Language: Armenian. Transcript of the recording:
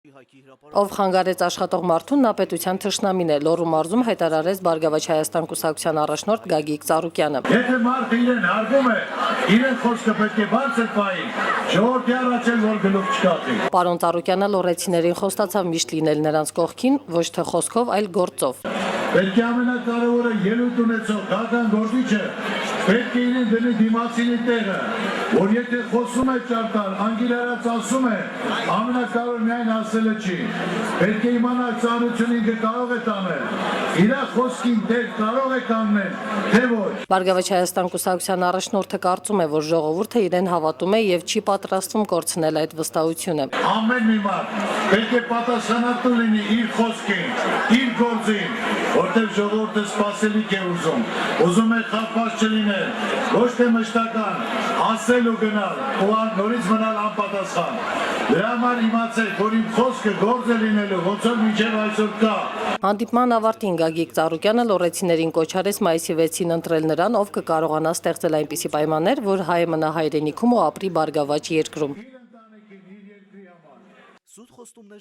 Ով խանգարեց աշխատող մարդուն, նա պետության թշնամին է, Լոռու մարզում հայտարարեց Բարգավաճ Հայաստան կուսակցության առաջնորդ Գագիկ Ծառուկյանը։ Եթե մարդը իրեն հարգում է, իրեն խոսքը պետք է բարձր պահի, ժողովրդի առաջ էլ որ գլուխ չկախի։ Պարոն Ծառուկյանը լոռեցիներին խոստացավ միշտ լինել նրանց կողքին, ոչ թե խոսքով, այլ գործով։ Պետք է ամենակարևորը ելույթ ունեցող քաղաքական գործիչը պետք է իրեն դնի դիմացինի տեղը, որ եթե խոսում է ճարտար, անգիրարած ասում է, ամենակարևորը միայն ասելը չի։ Պետք է իմանալ ծանրությունը ինքը կարող է տանել, իր խոսքին դեր կարող է կանգնել, թե ոչ։ Բարգավաճ Հայաստան կուսակցության առաջնորդը կարծում է, որ ժողովուրդը իրեն հավատում է եւ չի պատրաստվում կորցնել այդ վստահությունը։ Ամեն մի մարդ պետք է պատասխանատու լինի իր խոսքին, իր գործին, որտեղ ժողովուրդը սպասելիք է ուզում է խափված չլինել, ոչ թե մշտական, ասել ու գնալ, ու նորից մնալ անպատասխան։ Դրա համար իմացեք, որ իմ խոսքը գործ է լինելու, ոնց որ մինչև այսօր կա։ Հանդիպման ավարտին Գագիկ Ծառուկյանը լոռեցիներին կոչ արեց մայիսի 6-ին ընտրել նրան, ով կկարողանա ստեղծել այնպիսի պայմաններ, որ հայը մնա հայրենիքում ու ապրի Բարգավաճ երկրում։